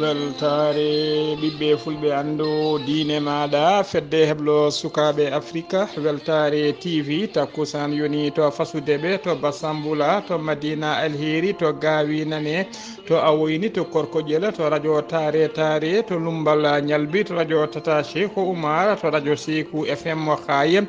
weltare ɓiɓɓe fulɓe andu diine maɗa fedde heblo sukaɓe afrique weltare tv takkusan yoni to fasudeɓe to basambula to madina alheri to gawi nane to awoyni to korkoƴel to radio tare tare to lumbal ñalbi to radio tata cheikhu oumar to radio sekou fm haye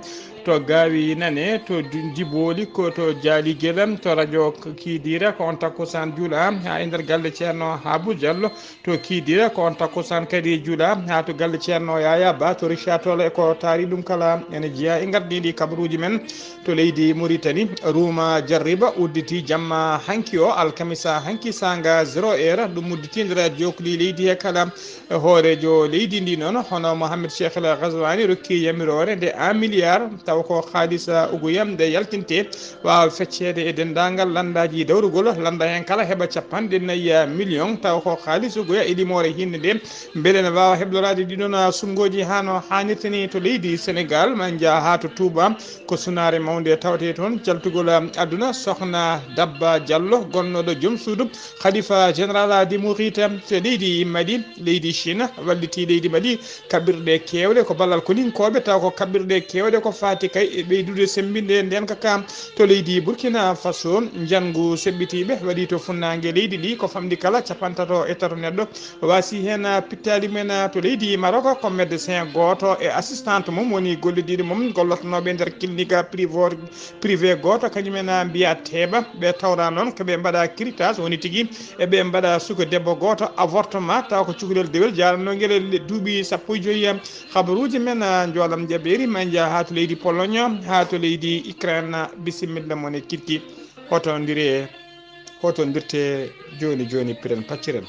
to gawi nane to diboli ko to jaaliguelam to radio kidira ko on takkusan juula ha e nder galle ceerno Abou Diallo to kidira ko on takkusan kadi juula ha to galle ceerno Yaya Ba to richatole ko taari ɗum kala ene jeeya e gardidi kabaruji men to leydi Mauritanie Rouma jarriba udditi jamma hanki o alkamisa hanki sanga 0 heure ɗum udditidira jokli leydi he kala hoorejo leydi ndi noon hono Mohamed Cheikh El Ghazouani rokki yamirore nde 1 milliard taw ko haalisa ugoyam nde yaltinte wawa feccede e dendagal landaji dawrugol landa hen kala heeɓa 4 million taw ko haalis ugoya e limore hinde nde beele ne wawa heblorade ɗiɗon sumgoji hano hannirtani to leydi Sénégal ma jaa ha to Touba ko sunare mawnde tawte toon jaltugol aduna sokhna Dabba Diallo gonnoɗo joom suudu khalifa général di Mouride to leydi Mali leydi Chine walliti leydi Mali kaɓirɗe kewɗe ko ballal koninkoɓe taw ko kaɓirɗe kewɗe ko fati kay e ɓeydude sembinde nden kaka to leydi Burkina Faso jangu seɓɓitiɓe waɗi to funnague leydi ɗi ko famdi kala 53 neɗɗo wasi hen pittali men to leydi Maroc ko médecin goto e assistante mum woni gollidiɗo mum gollotanoɓe nder clinique privé goto kañumen mbiya teeɓa ɓe tawra noon koɓe mbaɗa critage woni tigui eɓe mbaɗa suka debbo goto avortement taw ko cukalel dewel jaranoguel duuɓi 15 habaruji men joolam jaɓeri ma jaa ha to leydi Pologne ha to leydi Ukraine bisimilla mon e kirki hotondirte joni piren pacciren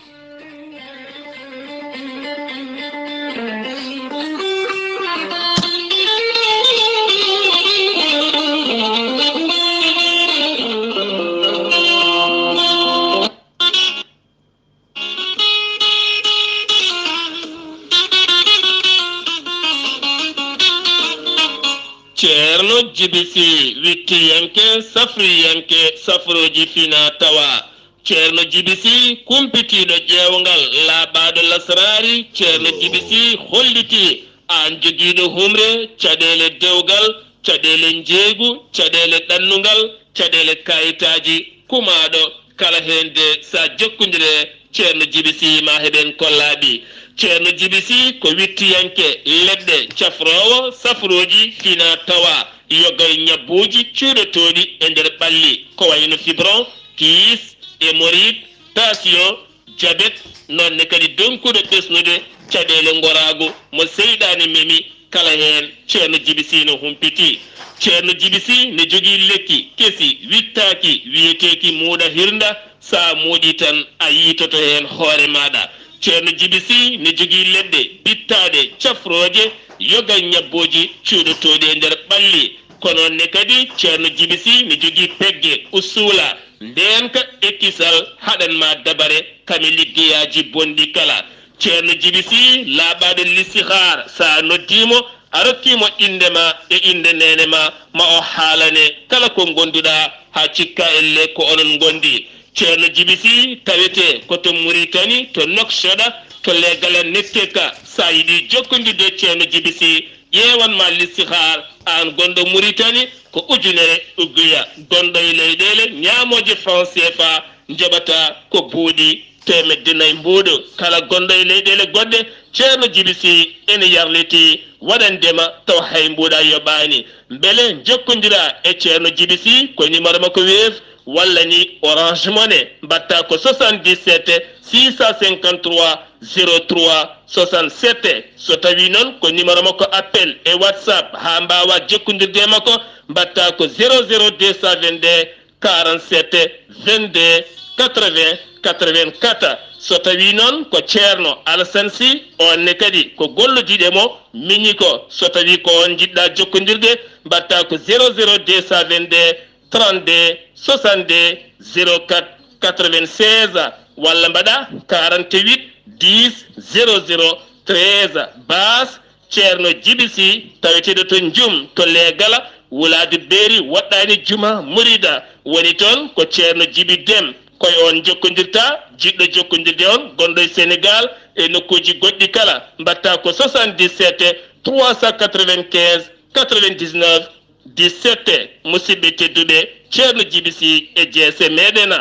ceerno jibisi wittiyanke safriyanke safroji fina tawa ceerno jibisi kumpitiɗo ƴeewgal laaɓaɗo lasrari ceerno jibisi holliti an joguiɗo humre caɗele dewgal caɗele jeegu caɗele ɗannugal caɗele kayitaji kumaɗo kala hende sa jokkodire ceerno jibisi ma heɓen kollaɓi ceerno jibisi ko wittiyanke leɗɗe cafrowo safroji fina tawa yogay ñabbuji cuuɗotoɗi e nder ɓalli ko wayno fibron kiis hémorroïde tension diabète nonne kadi donkuɗo ɓesnude caɗele gorago mo seyɗani memi kala hen ceerno jibisi no humpiti ceerno jibisi ne jogui lekki kesi wittaki wiyeteki muuɗa hirda sa muuɗi tan a yitoto hen hoore maɗa ceerno jibisi ne jogui leɗɗe bittaɗe cafroje yogal ñabboji cuuɗotoɗi e nder ɓalli kono ne kadi ceerno jibisi ne jogui pegge usula ndenka ekkisal haɗanma dabare kami liggeyaji bonɗi kala ceerno jibisi laaɓaɗo listihar sa noddimo a rokkimo indema e inde nenema ma o haalane kala ko gonduɗa ha cikka elle ko onon gondi ceerno jibisi tawete koto Mauritanie to Nouakchott to legala netteka sa yiɗi jokkodirde ceerno jibisi ƴewanma listihar an gonɗo Mauritanie ko ujunere ugguya gonɗo e leyɗele ñamoje franc CFA jaɓata ko buuɗi temedde nayyi mbuuɗo kala gonɗo e leyɗele goɗɗe ceerno jibisi ene yarliti waɗandema taw hay mbuuɗa yoɓani beele jokkodira e ceerno jibisi ko numéro makko weef walla ni Orange Money mbatta ko 77 653 03 67 so tawi noon ko numéro makko appel e WhatsApp ha mbawa jokkodirde makko mbatta ko 00222 47 22 80 84 so tawi noon ko ceerno Alassane Sy onne kadi ko gollodiɗemo miñi ko so tawi ko on jiɗɗa jokkodirde mbatta ko 00222 32 62 04 96 walla mbaɗa 48 10 00 13 bas ceerno jibisi taweteɗo to jum to leegala wulade beeri woɗɗani juma murida woni toon ko ceerno jibi dem koye on jokkodirta jiɗɗo jokkodirde on gonɗo e Sénégal e nokkuji goɗɗi kala mbatta ko 77 395 99 17 musidɓe tedduɓe ceerno Djiby Sy e jeese meɗena.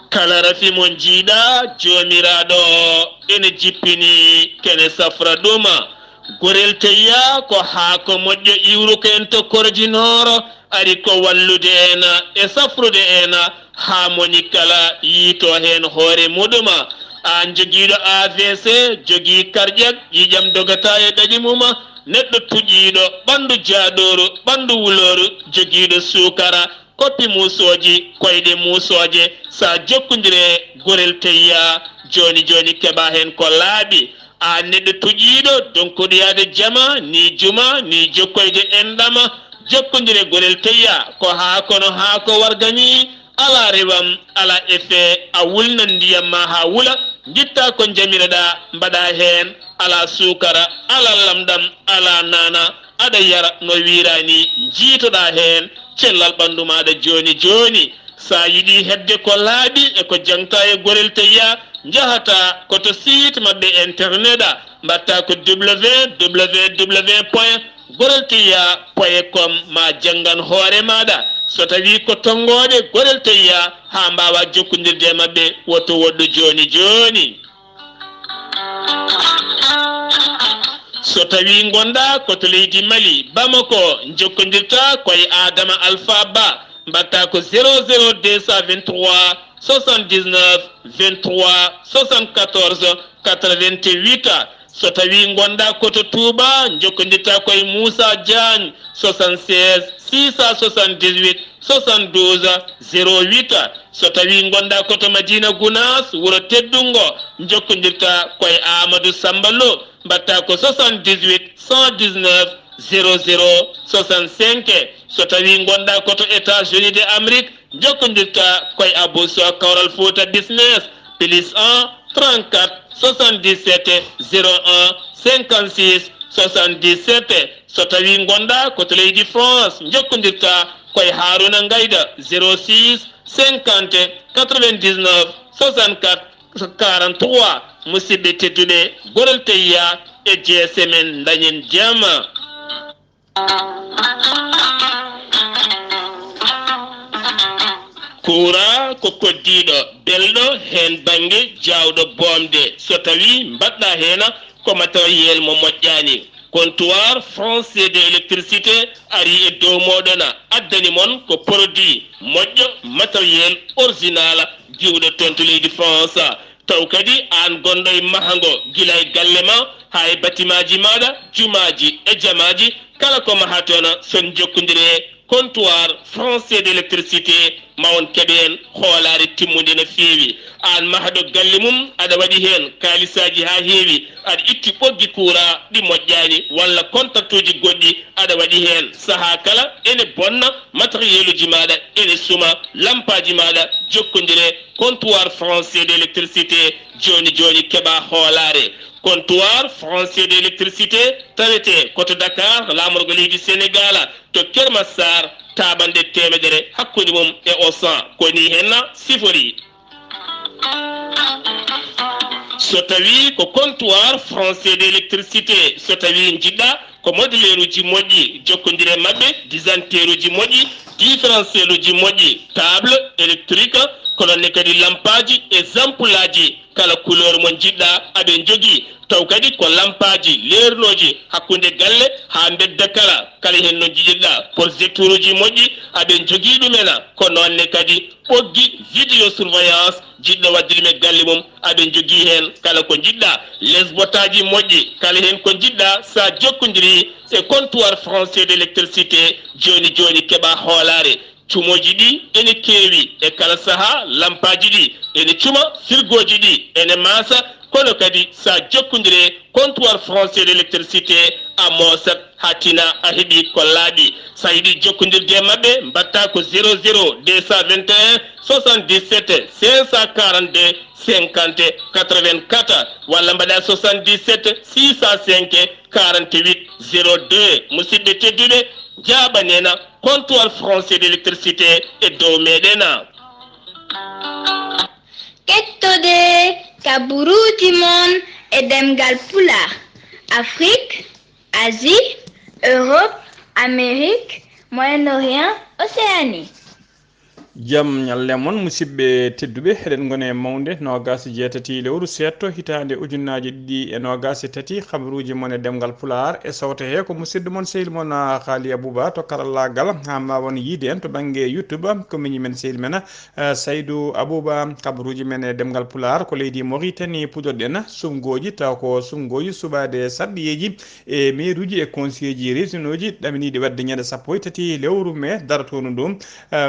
kala rafi mon jiiɗa jomiraɗo ene jippini kene safra ɗuma gorel teyya ko haako moƴƴo iwru ko en tokkorjinoro ari ko wallude en e safrude en ha moni kala yiito hen hoore muɗuma an joguiɗo AVC jogui karƴat ƴiƴam dogata e ɗaɗi muma neɗɗo tuƴiɗo ɓandu jaaɗoru ɓandu wuloru joguiɗo sukara koppi musoji koyɗe musoje sa jokkodire gorel teyya joni joni keɓa hen ko laaɓi a neɗɗo tuƴiɗo donkuɗo yaade jama ni juma ni jokkoyde enɗama jokkodire gorel teyya ko ha kono ha ko wargani ala rewam ala effet a wulnan ndiyam ma ha wula jitta ko jamireɗa mbaɗa hen ala sukara ala lamɗam ala nana aɗa yara no wirani jiitoɗa hen cellal ɓandu maɗa joni joni sa yiɗi hedde ko laaɓi e ko jangta e gorel teyya jahata koto site mabɓe internet a mbatta ko www.gorelteyya.com ma jangan hoore maɗa so tawi ko tongoɗe gorel teyya ha mbawa jokkodirde mabɓe woto woɗɗo joni joni. so tawi gonɗa koto leydi Mali Bamako jokkodirta koye Adama Alpha Ba mbatta ko 00223 79 23 74 88 so tawi gonɗa koto Touba jokkodirta koye Moussa Diagne 76 678 72 08 so tawi gonɗa koto Madina Gounas wuro teddungo jokkodirta koye Amadou Sambalo mbatta ko 78 119 00 65 so tawi gonɗa koto États-Unis de Amérique jokkodirta koye Abou Sow Kawral Fouta Business plus 1 34 77 01 56 77 so tawi gonɗa koto leydi France jokkodirta koye Haruna Ngayda 06 50 99 64 43 musidɓe tedduɓe gorel teyya e jeese men dañen jama. kura ko koddiɗo belɗo hen banggue jawɗo bomde so tawi mbaɗɗa hen ko matériel mo moƴƴani comptoir français de électricité ari e dow moɗon addani mon ko produit moƴƴo matériel original jiwɗo toon to leydi France taw kadi an gonɗo e mahango gila e galle ma ha e batimaji maɗa jumaji e jamaji kala ko maha toon son jokkodire comptoir français d' électricité ma on keɓen hoolare timmude no feewi an mahaɗo galle mum aɗa waɗi hen kalisaji ha heewi aɗa itti ɓoggi courant ɗi moƴƴani walla contact uji goɗɗi aɗa waɗi hen saaha kala ene bonna matériel uji maɗa ene suma lampaji maɗa jokkodire comptoir français d' électricité joni joni keɓa hoolare comptoir français d' électricité tawete koto Dakar lamorgo leydi Sénégal to Kermassar tabande temedere hakkude mum e Auchan koni henna sifori so tawi ko comptoir français d' électricité so tawi jiɗɗa ko modulaire uji moƴƴi jokkodire mabɓe disanteur uji moƴƴi différentiel uji moƴƴi table électrique kononne kadi lampaji e zampulaji kala couleur mo jiɗɗa aɓe jogui taw kadi ko lampaji leernoji hakkude galle ha bedda kala hen no jiɗɗa projecteur uji moƴƴi aɓe jogui ɗumena ko nonne kadi ɓoggi vidéo surveillance jiɗɗo waddirme galle mum aɓe jogui hen kala ko jiɗɗa les botaji moƴƴi kala hen ko jiɗɗa sa jokkodiri e comptoir français d' électricité joni joni keɓa hoolare cumoji ɗi ene keewi e kala saaha lampaji ɗi ene cuma firgoji ɗi ene maasa kono kadi sa jokkodire comptoir français d' électricité a moosat ha tina a heeɓi ko laaɓi sa yiiɗi jokkodirde mabɓe mbatta ko 00 221 77 542 50 84 walla mbaɗa 77 605 48 02 musidɓe tedduɓe jaɓanena comptoir français d' électricité e dow meɗena kettode kaburuji mon e ɗemngal pulaar Afrique, Asie, Europe, Amérique, Moyen-Orient, Océanie. jam ñalle mon musidɓe tedduɓe eɗen gone mawnde nogas jeetati lewru seetto hitande ujunnaji ɗiɗi e nogas tati habaruji mon e ɗemgal pulaar e sawta he ko musidɗo mon sehil mon Ghalii Abuu Bah to karallagal ha ma won yiide en to banggue YouTube ko miñi men sehil men Seeɗto Abuu Bah habaruji men e ɗemgal pulaar ko leydi Mauritanie puɗoɗen sumgoji taw ko sumgoji suɓade sarɗiyeji e mairuji e conseil ji région uji ɗaminiɗe wadde ñande sappo e tati lewru mai daratono ɗum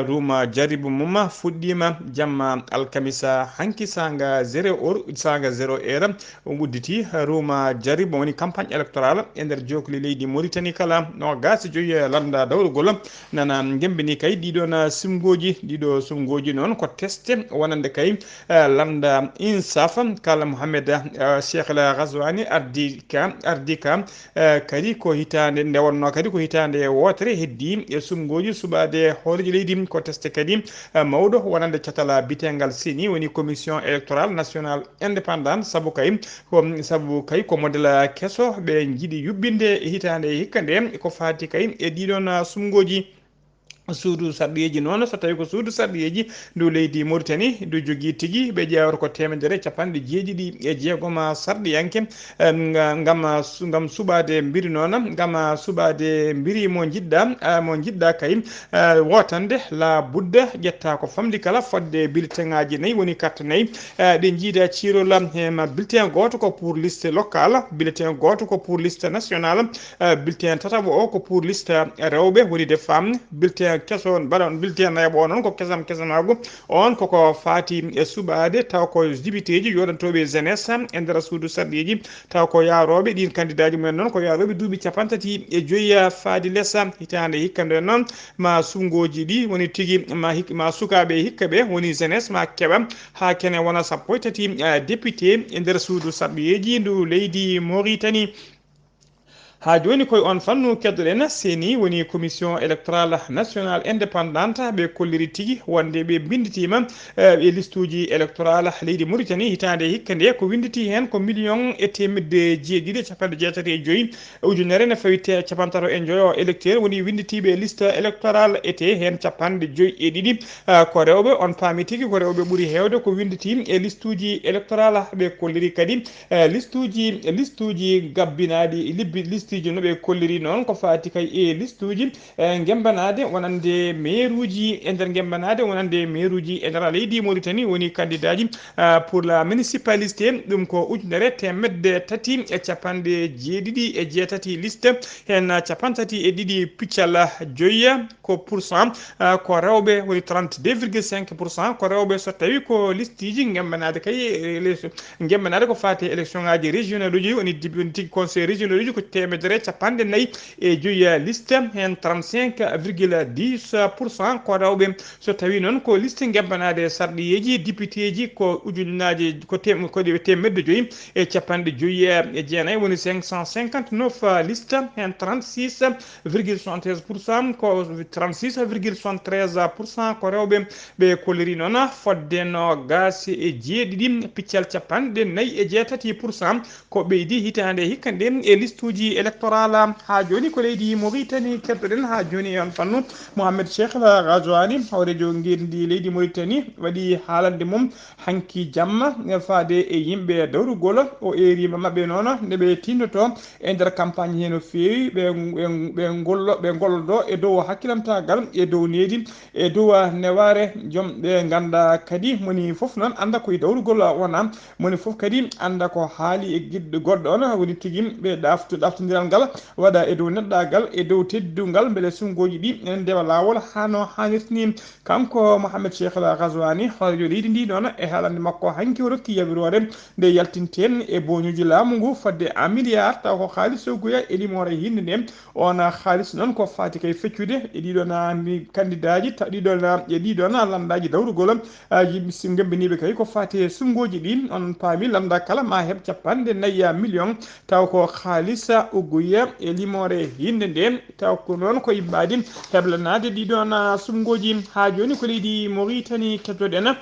ruma jari mum fuɗɗima jamma alkamisa hanki sanga 0 heure udditi ruma jaribo woni campagne électorale e nder jokoli leydi Mauritanie kala no gasi joyi landa dawrugol nana gembini kay ɗiɗon ɗiɗo sumgoji noon ko teste wonande kay landa insaf kala Mohamed Cheikh El Ghazouani ardi ka kadi ko hitande nde wonno kadi ko hitande wotere heddi e sumgoji suɓade hooreji leydi ko teste kadi mawɗo wonande catala bitengal seni woni commission électorale nationale indépendante sabu kay ko modèle kesso ɓe jiiɗi yuɓɓinde hitande hikka nde ko fati kay e ɗiɗon sumgoji suudu sarɗiyeji noon so tawi ko suudu sarɗiyeji ndu leydi Mauritanie ndu jogui tigui ɓe ƴewata ko 1jeeɗiɗi sarɗiyanke gam suɓade mbiri noon gam suɓade mbiri mo jiɗɗa kay wotande la budda ƴetta ko famdi kala fodde bulletin ngaji 4 woni carte 4 ɗe jiida cirol hema bulletin goto ko pour liste locale bulletin goto ko pour liste nationale bulletin tataɓo o ko pour liste rewɓe woni des femmes bulletin keso mbaɗa bulletin nayaɓo o noon ko kesamago on koko fati e suɓade taw ko député ji yoɗantoɓe jeunesse e nder suudu sarɗiji taw ko yaroɓe ɗin candidat ji mumen noon ko yaroɓe duuɓi 35 faadi lessa hitande hikka nde noon ma sumgoji ɗi woni tigui ma sukaɓe hikka ɓe woni jeunesse ma keɓa ha kene wona 13 député e nder suudu sarɗiyeji ndu leydi Mauritanie ha joni koye on fannu keddoɗen seni woni commission électorale nationale indépendante ɓe kolliri tigui wonde ɓe binditima e listuji électorale leydi Mauritanie hitande hikka nde ko winditi hen ko 1,775 ujunere ne fawi capantato e joyo électeur woni winditiɓe liste électorale ete hen 52 ko rewɓe on paami tigui ko rewɓe ɓuuri hewde ko winditi e listuji électorale ɓe kolliri kadi listuji gabbinaɗi liste no ɓe kolliri noon ko fati kay e listuji gembanade wonande mairuji e nder gembanade wonande mairuji e nder leydi Mauritanie woni candidat ji pour la municipalité ɗum ko 350 liste hen 32 piccal joyya ko pourcent ko rewɓe woni 32,5% ko rewɓe so tawi ko listiji gembanade kay gembanade ko fati élection ngaji régional uji woni tigui conseil régional uji ko temedere capanɗe 4 e joyi liste hen 35,10% ko rewɓe so tawi noon ko liste gembanade sarɗiyeji député ji ko ujunnaji ko temedde joyyi e capanɗe joyyi e jeenayyi woni 559 liste hen 36,73% ko 36,73% ko rewɓe ɓe kolliri noon fodde no gasi e jeeɗiɗi piccal capanɗe 4,8% ko ɓeydi hitande hikka nde e listuji électoral ha joni ko leydi Mauritanie keddoɗen ha joni on fannu Mohamed Cheikh El Ghazouani hawrejo guendi leydi Mauritanie waɗi haalande mum hanki jamma faade e yimɓe dawrugol o erima mabɓe noon nde ɓe tinnoto e nder campagne he no fewi ɓe gollodo e dow hakkilantagal e dow needi e dow neware joom ɓe ganda kadi moni foof noon anda koye dawrugol wona moni foof kadi anda ko haali e guiɗɗo goɗɗo on woni tigui ɓe ɗaftodiral ngal waɗa e dow neɗɗagal e dow teddungal beele sungoji ɗi enen ndewa lawol hano hannirtini kanko Mohamed Cheikh El Ghazouani hoorejo leydi ndi noon e haalande makko hanki o rokki yabirore nde yaltinten e boñuji laamu ngu fodde 1 milliard taw ko haalis o goya e limore hinde nde on haalis noon ko fati kay feccude e ɗiɗon candidat ji ɗiɗon landaji dawrugol yimɓe gembiniɓe kay ko fati sungoji ɗi on paami landa kala ma heeb 4 million taw ko haalis guya e limore hinde nde taw ko noon ko ibbadi heblanade ɗiɗon sumgoji ha joni ko leydi Mauritanie keddoɗen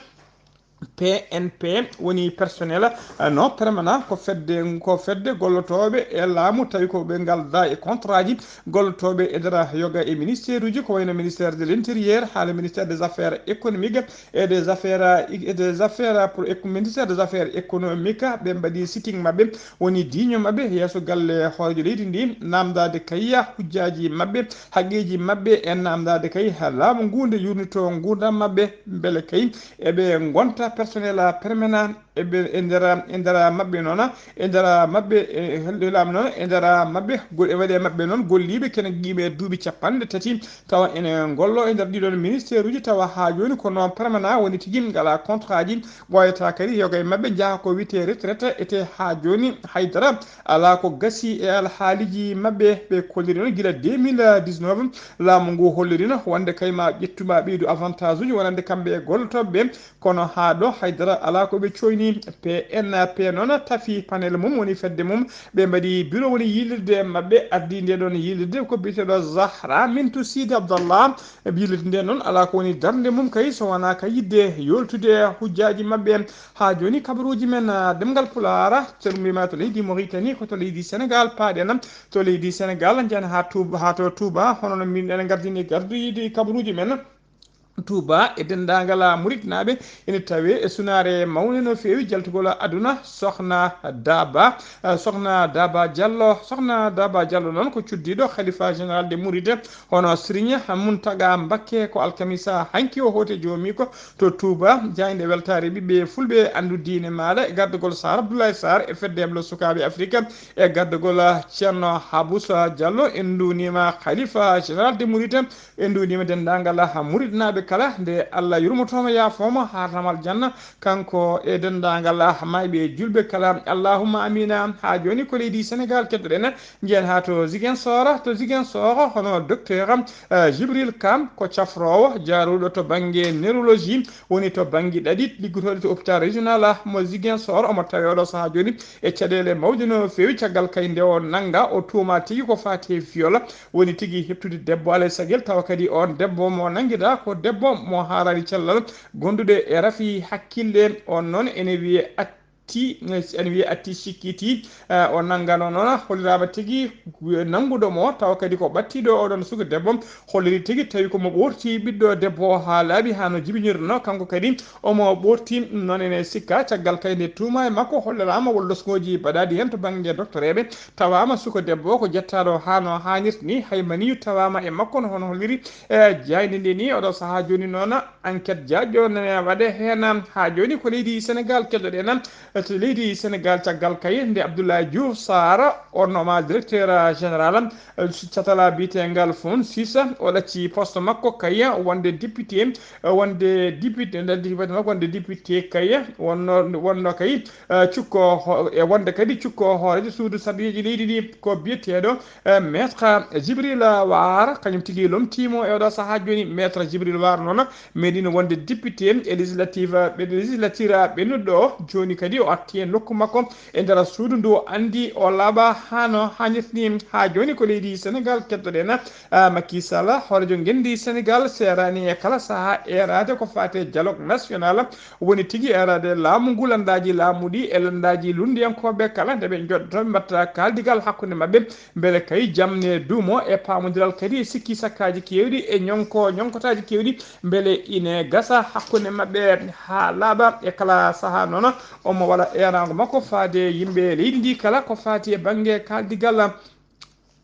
PNP woni personnel non permanent ko fedde gollotoɓe e laamu tawi ko ɓe galda e contrat ji gollotoɓe e nder yoga e ministère uji ko wayno ministère de l'intérieur haala ministère des affaires économiques et des affaires ministère des affaires économiques ɓe mbaɗi sitting mabɓe woni diño mabɓe yeeso galle hoorejo leydi ndi namdade kayya hujjaji mabɓe haqeji mabɓe e namdade kay laamu ngu nde yurnito gurdam mabɓe beele kay eɓe gonta personnel permanent eɓe e nder mabɓe noon e nder mabɓe helɗo laamu noon e nder mabɓe e waɗe mabɓe noon golliɓe kene qiime duuɓi 30 tawa ene gollo e nder ɗiɗon ministére uji tawa ha joni ko noon permanent woni tigui ngala contrat ji ɓoyata kadi yoga e mabɓe jaaha ko wiyete retraite ete ha joni haydara ala ko gasi e alhaaliji mabɓe ɓe kolliri noon guila 2019 laamu ngu hollirino wonde kayma ƴettuma ɓeydu avantage uji wonande kamɓe e gollotoɓeɓe kono ha ɗo haydara ala ko ɓe coyni PNP noon tafi panel mum woni fedde mum ɓe mbaɗi bureau woni yilirde mabɓe addi nde ɗon yilirde ko biteɗo Zahra Mintou Sidi Abdallah yilirde nde noon ala ko woni darde mum kay so wona ka yidde yoltude hujjaji mabɓe ha joni kabaruji men ɗemngal pulaar calmima to leydi Mauritanie ko to leydi Sénégal paaɗen to leydi Sénégal jan ha to Touba hono no min ene gardini garduyiɗi kabaruji men Touba e dendagal muritnaɓe ene tawe e sunare mawne no fewi jaltugol aduna sokhna Daba Diallo noon ko cuddiɗo khalifa général de Mouride hono Serigne Mountaga Mbacké ko alkamisa hanki o hote jomi ko to Touba jayde weltare ɓiɓɓe fulɓe andu diine maɗa e gardugol Sar Abdoulaye Sarr e feddemlo sukaɓe Afrique e gardugol Ceerno Haboussa Diallo en dunima khalifa général de Mouride en dunima dendagal muritnaɓe kala nde Allah yurmotomo yaafoma harnamal janna kanko e dendagal mayɓe julɓe kala allahumma amina ha joni ko leydi Sénégal keddoɗen jeen ha to Ziguinchor hono docteur Jibril Kam ko cafrowo jaruɗo to banggue neurologie woni to banggue ɗaɗi liggotoɗo to hôpital régional mo Ziguinchor omo tawi oɗo saaha joni e caɗele mawde no fewi caggal kay nde o nanga o tuuma tigui ko fati viol woni tigui heptude debbo alay saguel tawa kadi on debbo mo nanguiɗa ko debbo mo harani cellal gondude e rafi hakkille on noon ene wiye atti sikkiti o nangano noon hollirama tigui nanguɗomo tawa kadi ko ɓattiɗo oɗon suka debbo holliri tigui tawi komo ɓorti ɓiɗɗo debbo ha laaɓi hano jibinirno kanko kadi omo ɓorti noon ene sikka caggal kayde tuuma e makko hollirama wol losgoji baɗaɗi hen to banggue docteur eɓe tawama suka debbo ko jettaɗo hano hannirta ni hay maniyu tawama e makko no hono holliri e jayde nde ni oɗo saaha joni noon enquête jaƴƴo nene waɗe hen ha joni ko leydi Sénégal keddoɗen to leydi Sénégal caggal kay nde Abdoulaye Diouf Sarr ornoma directeur général catala bitengal fon sisa o ɗacci poste makko kay wonde député kay wonno kay cukko e wonde kadi cukko hoorejo suudu sarɗiji leydi ɗi ko biyeteɗo maître Djibril War kañum tigui lomtimo e oɗo saaha joni maître Djibril War noon meɗino wonde député e législature ɓennuɗo joni kadi o atti en nokku makko e nder suudu ndu andi o laaɓa hano hannirtni ha joni ko leydi Sénégal keddoɗen Macky Sall hoorejo gendi Sénégal serani e kala saaha erade ko fate dialogue national woni tigui erade laamu ngu landaji laamuɗi e landaji lundiyankoɓe kala ndeɓe joddoto mbatta kaldigal hakkude mabɓe beele kay jamne duumo e pamodiral kadi sikki sakkaji kewɗi e ñonkotaji kewɗi beele ine gasa hakkude mabɓe ha laaɓa e kala saaha noon omo waɗa erago makko faade yimɓe leydi ndi kala ko fati e banggue kaldigal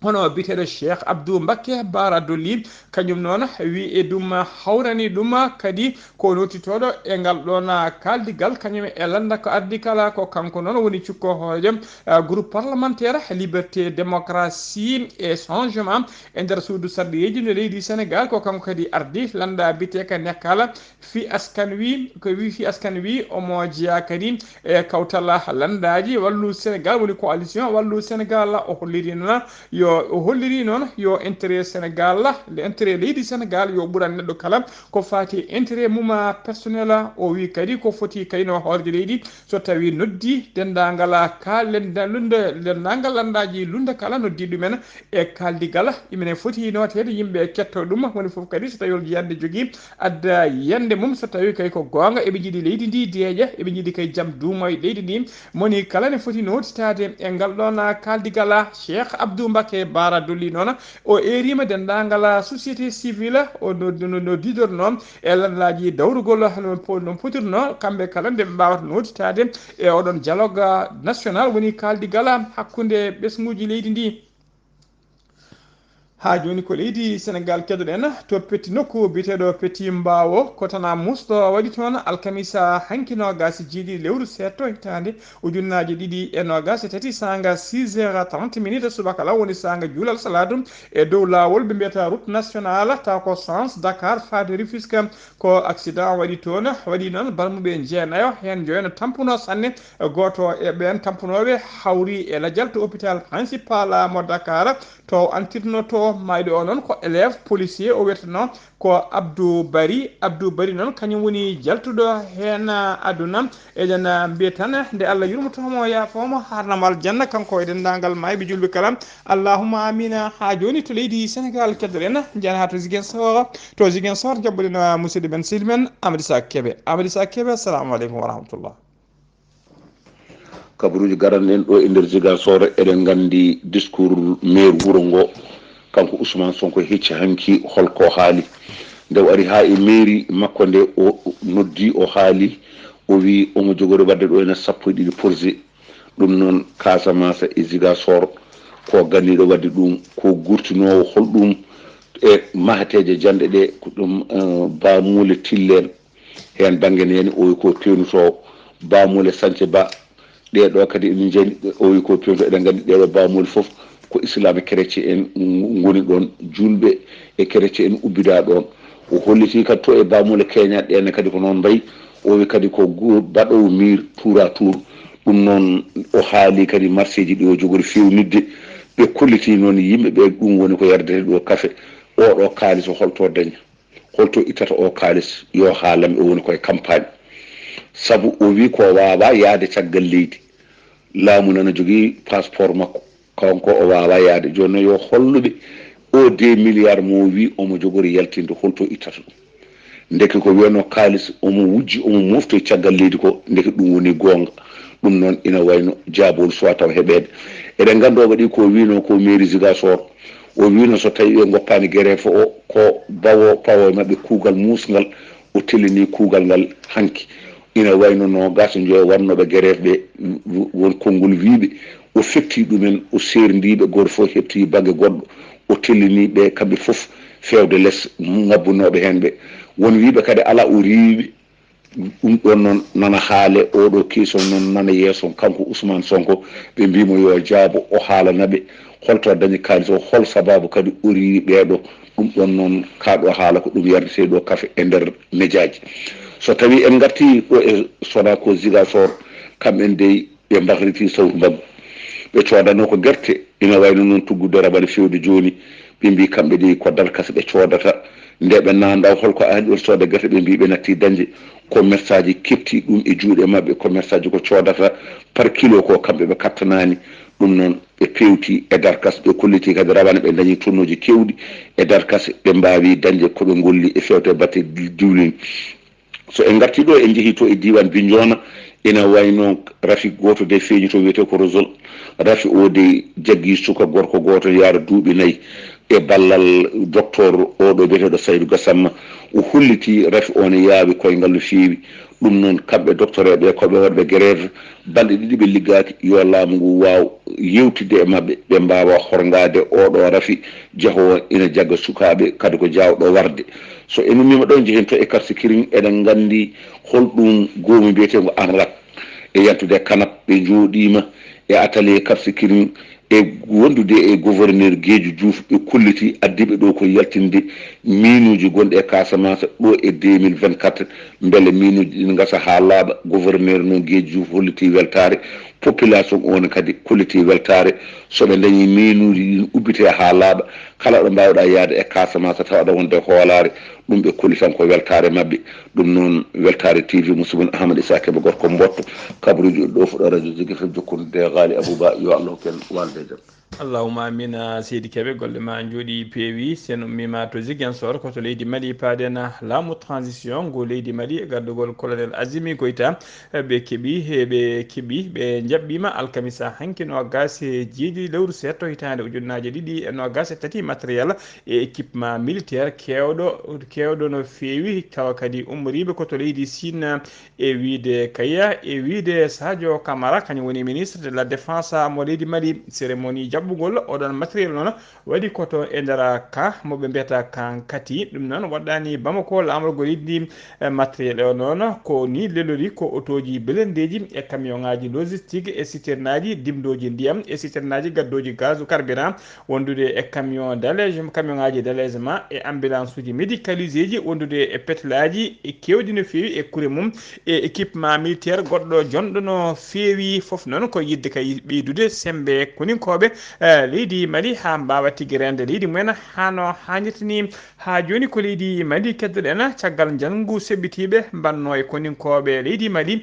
hono biteɗo Cheikh Abdou Mbacké Bara Dolly kañum noon wi e ɗum hawrani ɗum kadi ko nottitoɗo e ngal ɗon kaldigal kañum e landa ko ardi kala ko kanko noon woni cukko hoorejo groupe parlementaire liberté démocratie et changement e nder suudu sarɗiyeji no leydi Sénégal ko kanko kadi ardi landa biteka nekkala fi askan wi omo jeeya kadi e kawtala landaji wallu Sénégal woni coalition wallu Sénégal o holliri noon yo o holliri noon yo intérêt Sénégal le intérêt leydi Sénégal yo ɓuran neɗɗo kala ko fati intérêt muma personnel o wi kadi ko foti kayno hoorde leydi so tawi noddi dendagal kallen dendagal landaji lunda kala noddi ɗumen e kaldigal imene foti notede yimɓe ketto ɗum woni foof kadi so tawi yande jogui adda yande mum so tawi kay ko gonga eɓe jiiɗi leydi ndi deeƴa eɓe jiiɗi kay jaam duuma e leydi ndi moni kala ne foti notitade e ngal ɗon kaldigala Cheikh Abdou Mbacké Bara Dolly noon o erima dendagal société civile o no didorno e landaji dawrugol no potirno kamɓe kala nde ɓe mbawata notitade e oɗon dialogue national woni kaldigala hakkude ɓesguji leydi ndi ha joni ko leydi Sénégal keɗoɗen to petti nokku biteɗo petti mbawo kotana musɗo waɗi toon alkamisa hankino gasi jiiɗi lewru setto hitande ujunnaji ɗiɗi e nogas e tati sanga 6h30 subakala woni sanga juulal saladu e dow lawol ɓe mbiyata route nationale taw ko sens Dakar fade Rufisque ko accident waɗi toon waɗi noon balmuɓe jeenayo hen joyno tampuno sanne goto e ɓen tampunoɓe hawri e ladial to hôpital principal mo Dakar to antirnoto mayɗo o noon ko élève policier o wiyeteno ko Abdou Bari noon kañum woni jaltuɗo hen aduna eɗen mbiya tan nde Allah yurmotomo yafomo harnamo aljanna kanko e dendagal mayɓe julɓe kala allahumma amina ha joni to leydi Sénégal keddoɗen jani ha to Ziguinchor jabɓuɗen musidɗo men sehil men Amadou Sa Kébé assalamu aleykum wa rahmatullah. kabaruji garanɗen ɗo e nder Ziguinchor eɗen gandi discours maire wuuro ngo kanko Ousmane Sonko hecci hanki holko haali nde ari ha e mairie makko nde o noddi o haali o wi omo jogori wadde ɗo ene 12 projet ɗum noon Casamance e Ziguinchor ko ganniɗo wadde ɗum ko gurtinowo holɗum e mahateje jande ɗe ko ɗum bamule tillen hen banggue nene o wi ko pewnutowo bamule Sance Ba ɗeɗo kadi ene jani o wi ko pewnuto eɗen gandi ɗeɗo bamule foof ko islam chrétien en goni ɗon julɓe e chrétien en ubbida ɗon o holliti kadi to e bamule keñaɗe ɗene kadi ko noon mbayi o wi kadi ko baɗowo mir tour à tour ɗum noon o haali kadi marché ji ɗi o jogori fewnidde ɓe kolliti noon yimɓe ɓe ɗum woni ko yardete ɗo café oɗo kalis o holto daña holto ittata o kalis yo haalam o woni koye campagne saabu o wi ko wawa yaade caggal leydi laamu nana jogui passeport makko kanko o wawa yaade joni noon yo holluɓe o 2 milliards mo wi omo jogori yaltinde holto ittata ɗum ndeke ko wiyano kalis omo wujji omo mofto e caggal leydi ko ndeke ɗum woni gonga ɗum noon ina wayno jaabol soit taw heɓede eɗen gando waɗi ko wino ko mairie Ziguinchor o wino so tawi ɓe goppani greffe o ko pawo mabɓe kuugal musgal o tellini kuugal ngal hanki ina wayno no gaso joyo wannoɓe greffe ɓe won konngol wiɓe o fetti ɗumen o serdiɓe goto foof hetti baggue goɗɗo o tellini ɓe kamɓe foof fewde less ngabbunoɓe hen ɓe won wiɓe kadi ala o riwiɓe ɗum ɗon noon nana haale oɗo question noon nana yeeso kanko Ousmane Sonko ɓe mbimo yo jaabo o haalanaɓe holto dañi kalis o hol sababu kadi o riwi ɓeɗo ɗum ɗon noon kaɗo haala ko ɗum yardete ɗo kaafe e nder médiaji so tawi en garti ɗo e sona ko Ziguinchor kamɓen dey ɓe mbahriti sawtu mbaggu ɓe codano ko guerte ina wayno noon tuggude raɓane fewde joni ɓe mbi kamɓe ɗi ko darkase ɓe codata nde ɓe nanda holko ani ɗon sooda guerte ɓe mbi ɓe natti dañde commerce aji kepti ɗum e juuɗe mabɓe commerce aji ko codata par kilo ko kamɓe ɓe kattanani ɗum noon ɓe pewti e darkas ɓe kolliti kadi rawane ɓe dañi tonnoji kewɗi e darkas ɓe mbawi dañde koɓe golli e fewte batte diwlin so en garti ɗo en jeehi to e diwan Bignona ina wayno rafi goto de feeñi to wiyete ko Rosol rafi o de jaggui suka gorko goto yaara duuɓi 4 e ballal docteur oɗo biyeteɗo Saydou Gassama o holliti rafi o ne yaawi koyngal no feewi ɗum noon kamɓe docteur eɓe koɓe waɗɓe grève balɗe 2 ɓe liggaki yo laamu ngu waw yewtide e mabɓe ɓe mbawa horgade oɗo rafi jaahowo ina jagga sukaɓe kadi ko jawɗo warde so en ummima ɗon jeehen to e quartier Kiring eɗen gandi holɗum goomu mbiyetego ANRAC e yantude kanap ɓe jooɗima e atelier quartier Kiring e wondude e gouverneur Guédiou Diouf ɓe kolliti addiɓe ɗo ko yaltinde minuji gonɗi e Casamance ɗo e 2024 beele minuji ɗin gasa ha laaɓa gouverneur no Guédji Diouf holliti weltare population on kadi kolliti weltare soɓe dañi minuji ɗin ubbite ha laaɓa kala ɗo mbawɗa yaade e Casamance tawa aɗa wonde hoolare ɗum ɓe kolli tan ko weltare mabɓe ɗum noon weltare TV musidɓe Ahmad Issa Keɓe gorko mbotto kabaruji ɗo fuɗo radio Zik FM jokkude Ghalii Abou Bah yo Allah ken walde jaam. Allahumma amina seydi Keɓe golle ma jooɗi peewi sen ummima to Ziguinchor koto leydi Mali paadena laamu transition ngo leydi Mali e gardugol colonel Azimi Goïta ɓe keeɓi ɓe jaɓɓima alkamisa hanki no gase jeeɗiɗi lewru setto hitande ujunnaje ɗiɗi e no gase tati matériel e équipement militaire kewɗo no feewi tawa kadi ummoriɓe koto leydi Sine e wiide Kaya e wiide Sadio Camara kañum woni ministre de la défense mo leydi Mali cérémonie jaɓɓugol oɗon matériel noon waɗi koto e nder ka moɓe mbiyata kankati ɗum noon waɗɗani Bamako lamorgo leydi matériel o noon ko ni lelori ko autoji belendeji e camion ngaji logistique e citerne aji dimdoji ndiyam e citerne aji gaddoji gaz carburant wondude e camion ngaji d'allégement e ambulance uji médicalisé ji wondude e petelaji e kewɗi no feewi e kuure mum e équipement militaire goɗɗo jonɗo no feewi foof noon ko yidde kay ɓeydude sembe koninkoɓe leydi Mali ha mbawa tigui rende leydi mumen hano hannirtini ha joni ko leydi Mali keddoɗen caggal janggu seɓɓitiɓe mbanno e koninkoɓe leydi Mali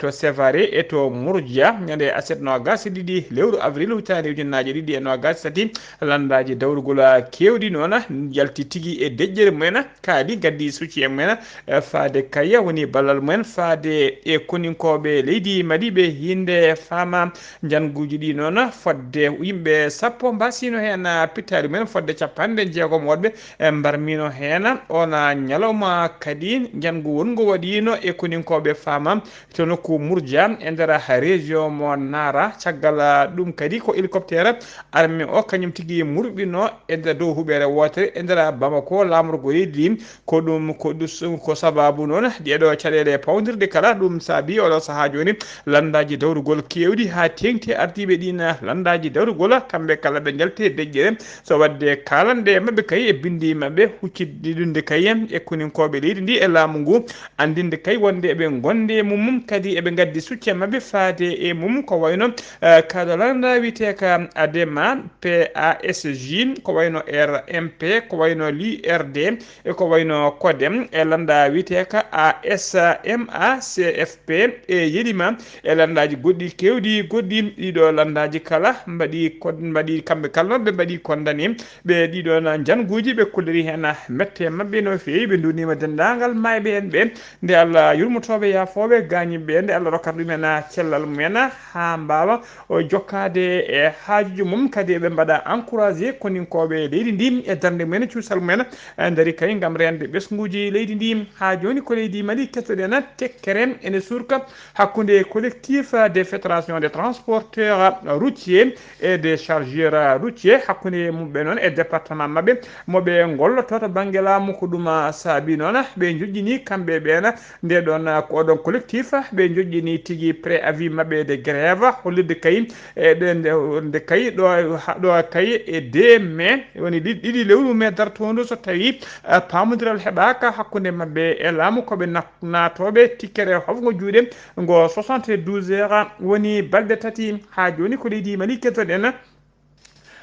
to Sévaré e to Mourdia ñande aset no gasi ɗiɗi lewru avril hitande ujunnaje ɗiɗi e no gasi tati landaji dawrugol kewɗi noon jalti tigui e deƴƴere mumen kaali gaddi succi e mumen faade Kaya woni ballal mumen faade e koninkoɓe leydi Mali ɓe hinde fama janguji ɗi noon fodde yimɓe sappo mbasino hen pittali mumen fodde 60 woɗɓe mbarmino hen ona ñalawma kadi jangu wongo waɗino e koninkoɓe fama to nokku Mourdia e nder région mo Nara caggal ɗum kadi ko hélicoptère armée o kañum tigui murɓino e nder dow huɓere wotere e nder Bamako lamorgo leydi ko ɗum ko sababu noon ɗeɗo caɗele pawdirde kala ɗum saabi oɗo saaha joni landaji dawrugol kewɗi ha tengti ardiɓe ɗin landaji dawrugol kamɓe kala ɓe jalte deƴƴere so wadde kalande mabɓe kay e bindi mabɓe hucciɗiɗunde kay e koninkoɓe leydi ndi e laamu ngu andinde kay wonde eɓe gonde mum kadi eɓe gaddi succe mabɓe faade e mum ko wayno kaɗo landa wiyeteka ADEMA PASJ ko wayno RMP ko wayno l'URD e ko wayno CODEM e landa wiyeteka ASMA CFP e yeɗima e landaji goɗɗi kewɗi goɗɗi ɗiɗo landaji kala mbaɗi kamɓe kala ɓe mbaɗi condamné ɓe ɗiɗon janguji ɓe kolliri hen mette mabɓe no feewi ɓe dundima dendagal mayɓe hen ɓe nde Allah yurmotoɓe yafoɓe gañiɓe nde Allah rokkata ɗumen cellal mumen ha mbawa jokkade e haajuji mum kadi eɓe mbaɗa encouragé koninkoɓe leydi ndi e darde mumen cuusal mumen daari kay gam rende ɓesguji leydi ndi ha joni ko leydi Mali kettoɗen tekkere ene surka hakkude collectif des fédérations des transporteurs routiers et des chargeurs routiers hakkude mumɓe noon e département mabɓe moɓe golloto to banggue laamu ko ɗum saabi noon ɓe joƴƴini kamɓe ɓen nde ɗon ko oɗon collectif ɓe joƴƴini tigui préavis mabɓe de grève hollirde kay nde kay ɗo kay e 2 mai woni ɗiɗi lewru mai dartodu so tawi pamodiral heɓaka hakkude mabɓe e laamu koɓe natoɓe tikkere hofgo juuɗe ngo 72 heures woni balɗe tati ha joni ko leydi Mali kettoɗen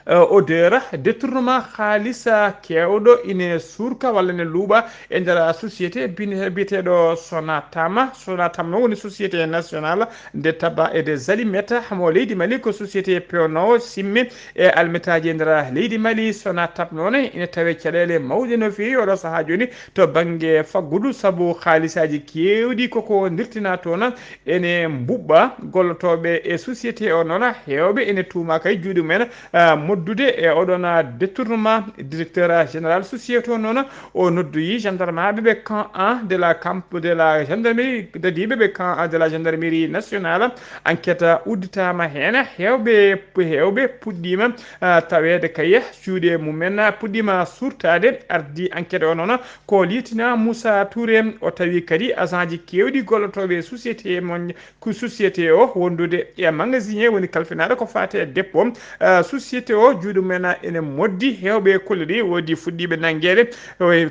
odeur détournement haalisa kewɗo ine surka walla ne luuɓa e nder société biyeteɗo Sonatam noon woni société nationale de tabac et des aliments mo leydi Mali ko société pewnowo simme e almetaji e nder leydi Mali Sonatam noon ine tawe caɗele mawɗe no feewi oɗo saaha joni to banggue faggudu saabu haalisaji kewɗi koko dirtina toon ene mbuɓɓa gollotoɓe e société o noon hewɓe ene tuuma kay juuɗe mumen moddude e oɗon détournement directeur général société o noon o noddoyi gendarme ɓe camp 1 de la gendarmerie dadiɓe ɓe camp 1 de la gendarmerie nationale enquête udditama hen hewɓe puɗɗima tawede kay cuuɗe mumen puɗɗima surtade ardi enquête o noon ko lieutenant Moussa Touré o tawi kadi agent ji kewɗi gollotoɓe société o wondude e magasin woni kalfinaɗo ko fate dépôt société o o juuɗe men ene moddi hewɓe kolliri wodi fuɗɗiɓe nanguede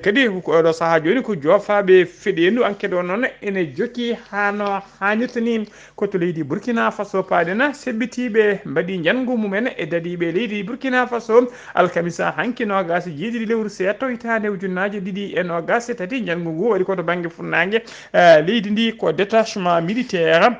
kadi oɗo saaha joni ko jofaɓe feɗendu enquête o noon ene jokki hano hannirta ni koto leydi Burkina Faso paadena sebbitiɓe mbaɗi jangu mumen e dadiɓe leydi Burkina Faso alkamisa hanki nogas jiiɗiɗi lewru seeɗto hitande ujunnaje ɗiɗi e nogas e tati jangu ngu waɗi koto banggue funnague leydi ndi ko détachement militaire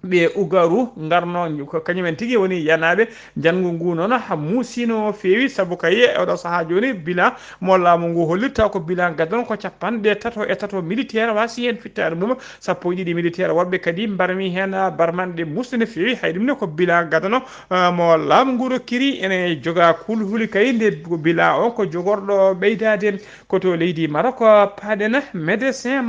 ɓe ugaru garno ko kañumen tigui woni yanaɓe jangu ngu noon ha muusino feewi saabu kay oɗo saaha joni bilan mo laamu ngu hollirta ko bilan gadon ko capanɗe tato militaire wasi hen fittade mum sappo e ɗiɗi militaire woɓɓe kadi barmi hen barmanɗe musde feewi hay ɗumne ko bilan gadano mo laamu ngu rokkiri ene joga kulhuli kay nde bilan o ko jogorɗo ɓeydade koto leydi Maroc paadena médecin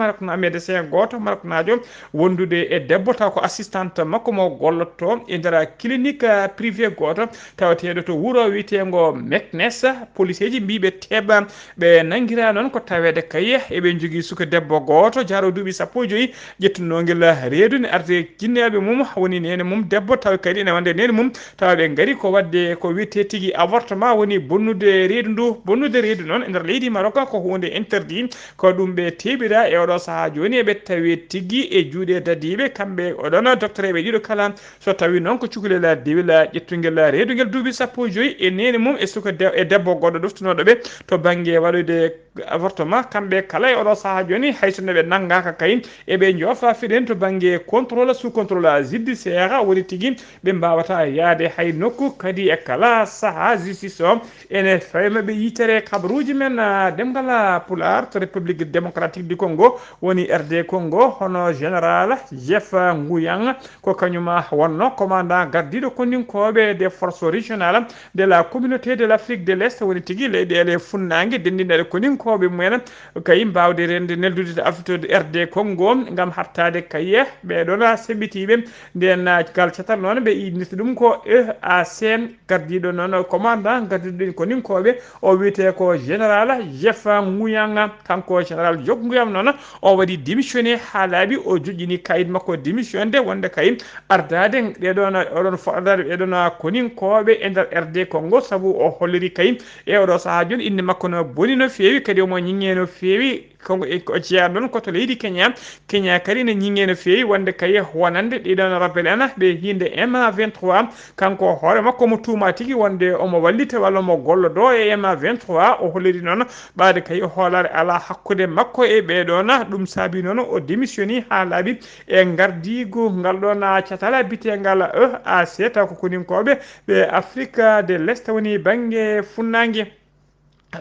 goto Maroc najo wondude e debbo taw ko assistant makko mo gollotto e nder clinique privé goto tawateɗo to wuuro wiyetego Meknes police ji mbiɓe teɓa ɓe nanguira noon ko tawede kay eɓe jogui suka debbo goto jaro duuɓi sappo e joyyi ƴettunoguel reedu ne arde jinneɓe mum woni nene mum debbo taw kadi ene wonde nene mum tawa ɓe gaari ko wadde ko wiyete tigui avortement woni bonnude reedu noon e nder leydi Maroc ko hunde interdit ko ɗum ɓe teɓira e oɗo saaha joni eɓe tawi tigui e juuɗe dadiɓe kamɓe oɗon docteur eɓe ɗiɗo kala so tawi noon ko cukalel diwila ƴettuguel reeduguel duuɓi sappo e joyyi e nene mum e suka e debbo goɗɗo ɗoftunoɗo ɓe to banggue waɗude avortement kamɓe kala e oɗo saaha joni hayso ɓe naggaka kay eɓe joofa fiɗen to banggue contrôle sous contrôle judiciaire woni tigui ɓe mbawata yaade hay nokku kadi e kala saaha justice o ene fawmaɓe yitere kabaruji men ɗemngal pulaar to république démocratique du Congo woni RD Congo hono général Jeff Nguyang ko kañuma wonno commandant gardiɗo kondinkoɓe des forces régionales de la communauté de l'Afrique de l'Est woni tigui leyɗele funnague dendinɗeɗe kondinkoɓe mumen kay mbawde rende neldude aftode RD Congo gam hattade kaye ɓeɗon seɓɓitiɓe nden gal catal noon ɓe innirta ɗum ko EAC gardiɗo noon commandant gardiɗo kondinkoɓe o wiyete ko général Jeff Nguyang kanko général Jog Nguyang noon o waɗi démissionné ha laaɓi o joƴƴini kayit makko démission de wonde kay ardade ɗeɗon oɗon foɗade ɓeɗon koninkoɓe e nder RD Congo saabu o holliri kay e oɗo saaha joni inde makko no boni no feewi kadi omo ñiŋe no feewi ko jeeya noon koto leydi Kenya kadi ne ñiŋe no feewi wonde kay wonande ɗiɗon rappel en ɓe hinde MA23 kanko hoore makko mo tuuma tigui wonde omo wallita walla omo gollodo e MA23 o holliri noon ɓaade kay hoolare ala hakkude makko e ɓeɗon ɗum saabi noon o démissioni ha laaɓi e gardigu ngal ɗon catala bitegal EAC taw ko koninkoɓe ɓe Afrique de l'Est woni banggue funnague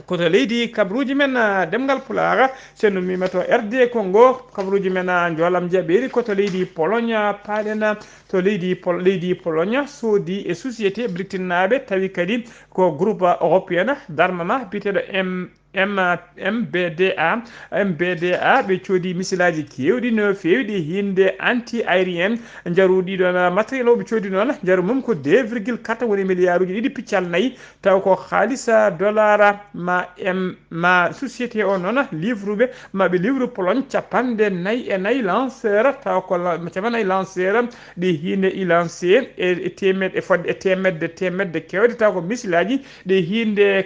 koto leydi kabaruji men ɗemngal pulaar sen mimeto RD Congo kabaruji men jolam jaɓeri koto leydi Pologne paɗen to leydi Pologne soodi e société britannaɓe tawi kadi ko groupe européen d'armement biteɗo MBDA ɓe coodi misilaji kewɗi no fewi ɗi hinde anti aérien jaruɗi ɗon matériel o ɓe coodi noon jaru mum ko 2,4 woni milliard uji ɗiɗi piccal nayyi taw ko haalisa dollar ma société o noon livruɓe maɓe livre Pologne capanɗe nayyi e nayyi lanceur taw ko capannayyi lanceur ɗi hinde i lancé e temedde kewɗe taw ko misilaji ɗi hinde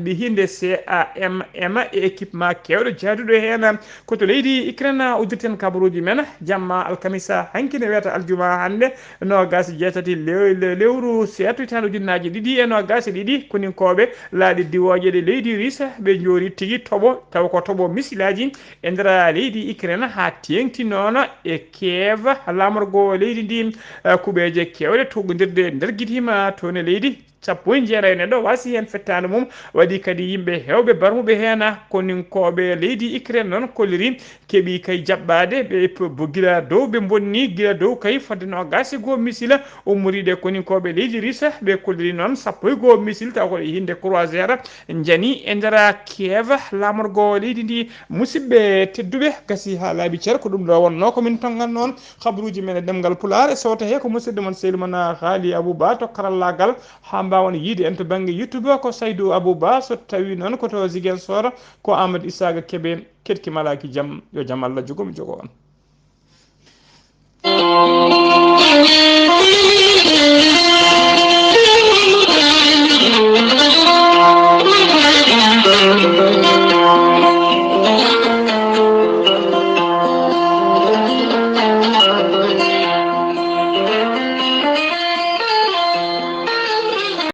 ɗi hinde CAMM e équipement kewɗo jaaduɗo hen koto leydi Ukraine uddirten kabaruji men jamma alkamisa hanki ne wiyata aljuma hande nogas jeetati lewru seeɗto hitande ujunnaje ɗiɗi e nogas ɗiɗi koninkoɓe laaɗi diwoje ɗe leydi Russe ɓe joori tigui toɓo taw ko toɓo misilaji e nder leydi Ukraine ha tengti noon e Kiev lamorgo leydi ndi kuɓeje kewɗe togodirde nder guitima toon e leydi sappo e jeera neɗɗo wasi hen fettade mum waɗi kadi yimɓe hewɓe barmuɓe hen koninkoɓe leydi Ukraine noon kolliri keeɓi kay jaɓɓade ɓe guila dow ɓe bonni guila dow kay fodde nogas e goho misila ummoriɗe koninkoɓe leydi Russe ɓe kolliri noon sappo e goho misile taw koɗe hinde croisére jani e nder Kiev lamorgo leydi ndi musidɓe tedduɓe gasi ha laaɓi ceer ko ɗum ɗo wonno komin tongal noon habaruji men e ɗemgal pulaar e sowta he ko musidɗo moon sehil moon Ghalii Abuu Bah to karallagal ha mbawan yiide en to banggue YouTube ko Saydou Abou Bah so tawi noon koto Ziguinchor ko Amadou Issaga Kébé ketki malaki jaam yo jaam Allah jogomi jogo on